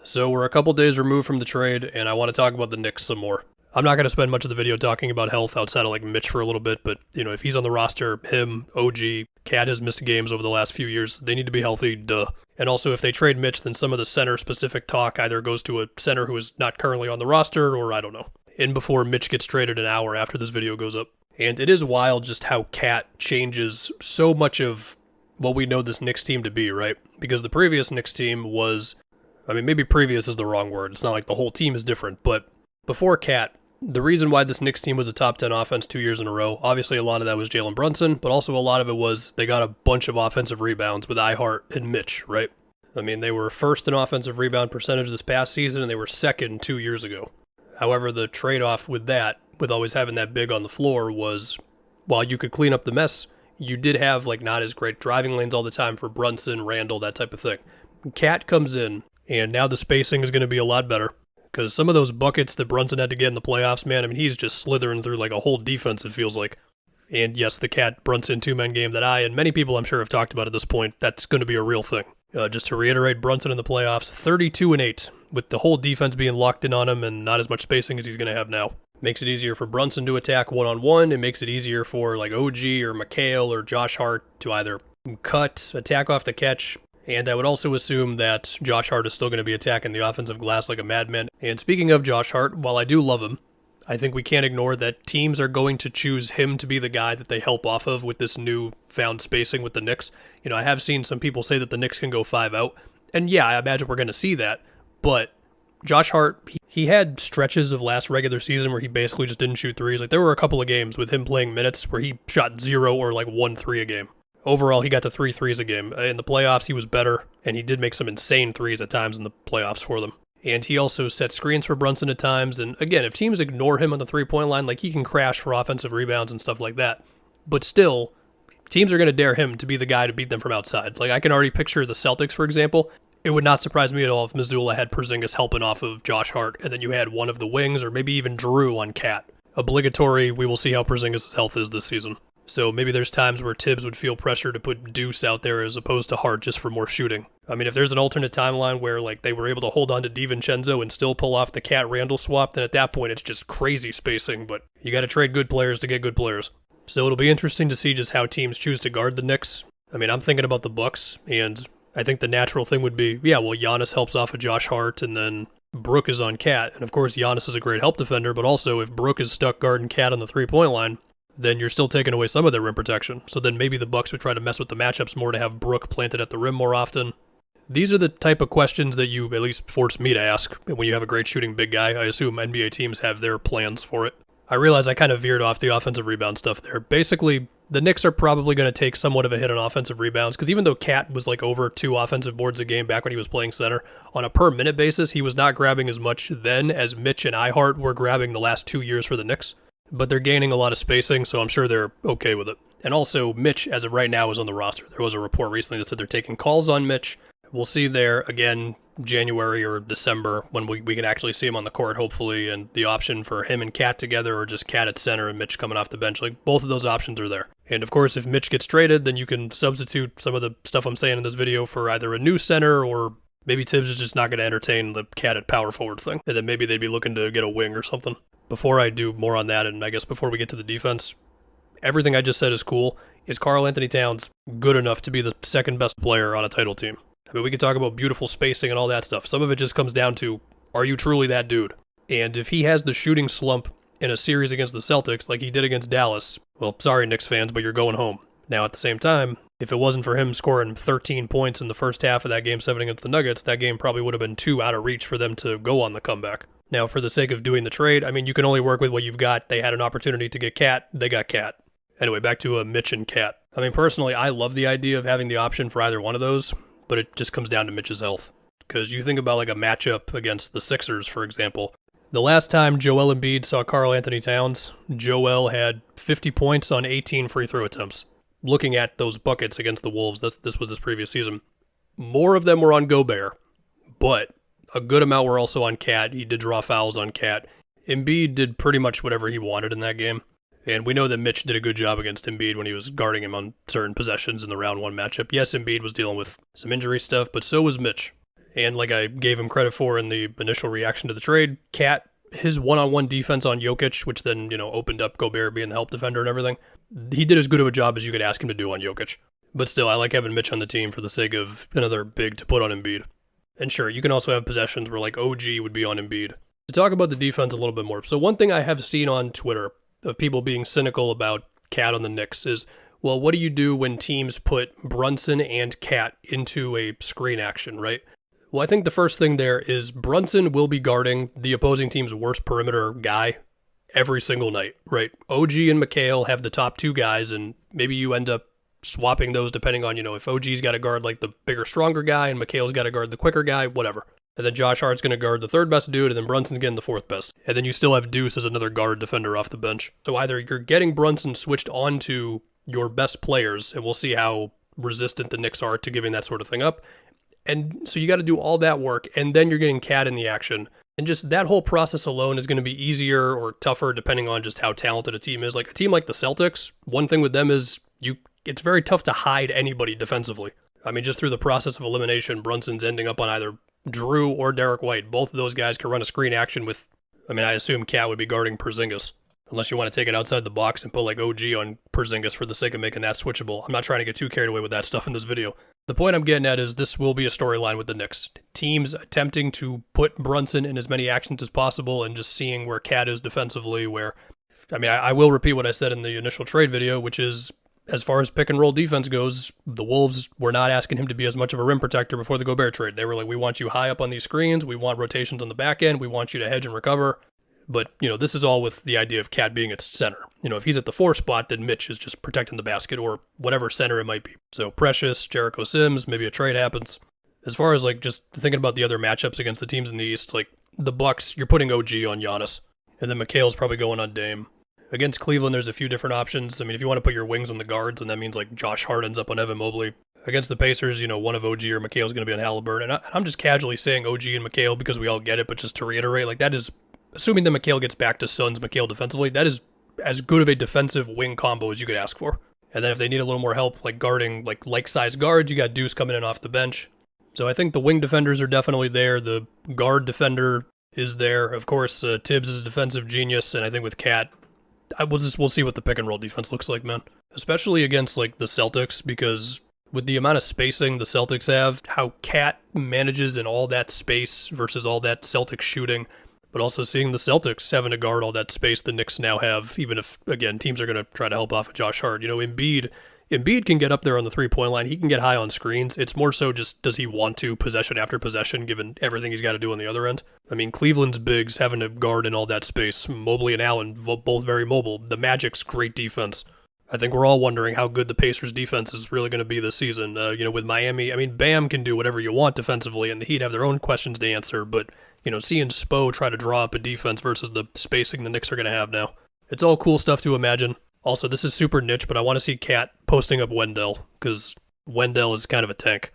So we're a couple days removed from the trade, and I want to talk about the Knicks some more. I'm not going to spend much of the video talking about health outside of like Mitch for a little bit, but if he's on the roster, him, OG, Cat has missed games over the last few years. They need to be healthy, duh. And also, if they trade Mitch, then some of the center-specific talk either goes to a center who is not currently on the roster, or I don't know. In before Mitch gets traded an hour after this video goes up. And it is wild just how Cat changes so much of what we know this Knicks team to be, right? Because the previous Knicks team was, maybe previous is the wrong word. It's not like the whole team is different, but before Cat, the reason why this Knicks team was a top 10 offense 2 years in a row, obviously a lot of that was Jalen Brunson, but also a lot of it was they got a bunch of offensive rebounds with iHeart and Mitch, right? They were first in offensive rebound percentage this past season, and they were second 2 years ago. However, the trade-off with that, with always having that big on the floor, was while you could clean up the mess, you did have not as great driving lanes all the time for Brunson, Randall, that type of thing. Cat comes in, and now the spacing is going to be a lot better. Because some of those buckets that Brunson had to get in the playoffs, man, he's just slithering through like a whole defense, it feels like. And yes, the Cat-Brunson two-man game that I and many people I'm sure have talked about at this point, that's going to be a real thing. Just to reiterate, Brunson in the playoffs, 32-8, with the whole defense being locked in on him and not as much spacing as he's going to have now. Makes it easier for Brunson to attack one-on-one. It makes it easier for like OG or McHale or Josh Hart to either cut, attack off the catch. And I would also assume that Josh Hart is still going to be attacking the offensive glass like a madman. And speaking of Josh Hart, while I do love him, I think we can't ignore that teams are going to choose him to be the guy that they help off of with this new found spacing with the Knicks. I have seen some people say that the Knicks can go 5 out. And yeah, I imagine we're going to see that. But Josh Hart, he had stretches of last regular season where he basically just didn't shoot threes. There were a couple of games with him playing minutes where he shot 0 or 1 3 a game. Overall, he got to 3 threes a game. In the playoffs, he was better, and he did make some insane threes at times in the playoffs for them. And he also set screens for Brunson at times, and again, if teams ignore him on the three-point line, he can crash for offensive rebounds and stuff like that. But still, teams are going to dare him to be the guy to beat them from outside. I can already picture the Celtics, for example. It would not surprise me at all if Missoula had Porzingis helping off of Josh Hart, and then you had one of the wings, or maybe even Drew on Cat. Obligatory, we will see how Porzingis' health is this season. So maybe there's times where Tibbs would feel pressure to put Deuce out there as opposed to Hart just for more shooting. If there's an alternate timeline where they were able to hold on to DiVincenzo and still pull off the Cat-Randall swap, then at that point it's just crazy spacing, but you got to trade good players to get good players. So it'll be interesting to see just how teams choose to guard the Knicks. I'm thinking about the Bucks, and I think the natural thing would be, Giannis helps off of Josh Hart, and then Brook is on Cat. And of course, Giannis is a great help defender, but also if Brook is stuck guarding Cat on the three-point line, then you're still taking away some of their rim protection. So then maybe the Bucks would try to mess with the matchups more to have Brook planted at the rim more often. These are the type of questions that you at least force me to ask when you have a great shooting big guy. I assume NBA teams have their plans for it. I realize I kind of veered off the offensive rebound stuff there. Basically, the Knicks are probably going to take somewhat of a hit on offensive rebounds, because even though Cat was over 2 offensive boards a game back when he was playing center, on a per minute basis, he was not grabbing as much then as Mitch and iHeart were grabbing the last 2 years for the Knicks. But they're gaining a lot of spacing, so I'm sure they're okay with it. And also, Mitch, as of right now, is on the roster. There was a report recently that said they're taking calls on Mitch. We'll see there, again, January or December, when we can actually see him on the court, hopefully, and the option for him and Cat together, or just Cat at center and Mitch coming off the bench. Both of those options are there. And of course, if Mitch gets traded, then you can substitute some of the stuff I'm saying in this video for either a new center, or maybe Tibbs is just not going to entertain the Cat at power forward thing. And then maybe they'd be looking to get a wing or something. Before I do more on that, and I guess before we get to the defense, everything I just said is cool. Is Karl-Anthony Towns good enough to be the second best player on a title team? We could talk about beautiful spacing and all that stuff. Some of it just comes down to, are you truly that dude? And if he has the shooting slump in a series against the Celtics like he did against Dallas, well, sorry Knicks fans, but you're going home. Now at the same time, if it wasn't for him scoring 13 points in the first half of that Game 7 against the Nuggets, that game probably would have been 2 out of reach for them to go on the comeback. Now, for the sake of doing the trade, you can only work with what you've got. They had an opportunity to get Cat. They got Cat. Anyway, back to Mitch and Cat. Personally, I love the idea of having the option for either one of those, but it just comes down to Mitch's health. Because you think about a matchup against the Sixers, for example. The last time Joel Embiid saw Karl-Anthony Towns, Joel had 50 points on 18 free throw attempts. Looking at those buckets against the Wolves, this was this previous season. More of them were on Gobert, but a good amount were also on Cat. He did draw fouls on Cat. Embiid did pretty much whatever he wanted in that game. And we know that Mitch did a good job against Embiid when he was guarding him on certain possessions in the round 1 matchup. Yes, Embiid was dealing with some injury stuff, but so was Mitch. And like I gave him credit for in the initial reaction to the trade, Cat, his one-on-one defense on Jokic, which then, opened up Gobert being the help defender and everything, he did as good of a job as you could ask him to do on Jokic. But still, I like having Mitch on the team for the sake of another big to put on Embiid. And sure, you can also have possessions where like OG would be on Embiid. To talk about the defense a little bit more, so one thing I have seen on Twitter of people being cynical about Cat on the Knicks is, well, what do you do when teams put Brunson and Cat into a screen action, right? Well, I think the first thing there is Brunson will be guarding the opposing team's worst perimeter guy every single night, right? OG and McHale have the top two guys, and maybe you end up swapping those depending on, if OG's got to guard like the bigger, stronger guy and McHale's got to guard the quicker guy, whatever. And then Josh Hart's going to guard the third best dude, and then Brunson's getting the fourth best. And then you still have Deuce as another guard defender off the bench. So either you're getting Brunson switched onto your best players, and we'll see how resistant the Knicks are to giving that sort of thing up. And so you got to do all that work, and then you're getting Cat in the action. And just that whole process alone is going to be easier or tougher depending on just how talented a team is. Like a team like the Celtics, one thing with them is it's very tough to hide anybody defensively. I mean, just through the process of elimination, Brunson's ending up on either Drew or Derek White. Both of those guys can run a screen action with, I assume Cat would be guarding Porzingis. Unless you want to take it outside the box and put like OG on Porzingis for the sake of making that switchable. I'm not trying to get too carried away with that stuff in this video. The point I'm getting at is this will be a storyline with the Knicks. Teams attempting to put Brunson in as many actions as possible and just seeing where Cat is defensively, where, I will repeat what I said in the initial trade video, which is, as far as pick and roll defense goes, the Wolves were not asking him to be as much of a rim protector before the Gobert trade. They were like, we want you high up on these screens, we want rotations on the back end, we want you to hedge and recover. But, this is all with the idea of Cat being its center. If he's at the 4 spot, then Mitch is just protecting the basket or whatever center it might be. So Precious, Jericho Sims, maybe a trade happens. As far as like just thinking about the other matchups against the teams in the East, like the Bucks, you're putting OG on Giannis. And then McHale's probably going on Dame. Against Cleveland, there's a few different options. If you want to put your wings on the guards, and that means like Josh Hart ends up on Evan Mobley. Against the Pacers, one of OG or McHale's going to be on Halliburton. And I'm just casually saying OG and McHale because we all get it, but just to reiterate, like that is, assuming that McHale gets back to Suns McHale defensively, that is as good of a defensive wing combo as you could ask for. And then if they need a little more help, like guarding like-size guards, you got Deuce coming in off the bench. So I think the wing defenders are definitely there. The guard defender is there. Of course, Tibbs is a defensive genius, and I think with Cat, we'll see what the pick and roll defense looks like, man. Especially against like the Celtics, because with the amount of spacing the Celtics have, how Cat manages in all that space versus all that Celtics shooting, but also seeing the Celtics having to guard all that space the Knicks now have, even if, again, teams are going to try to help off of Josh Hart. Embiid can get up there on the three-point line. He can get high on screens. It's more so just, does he want to possession after possession, given everything he's got to do on the other end? Cleveland's bigs having to guard in all that space. Mobley and Allen, both very mobile. The Magic's great defense. I think we're all wondering how good the Pacers' defense is really going to be this season. With Miami, Bam can do whatever you want defensively, and the Heat have their own questions to answer, but seeing Spo try to draw up a defense versus the spacing the Knicks are going to have now. It's all cool stuff to imagine. Also, this is super niche, but I want to see Cat posting up Wendell, because Wendell is kind of a tank.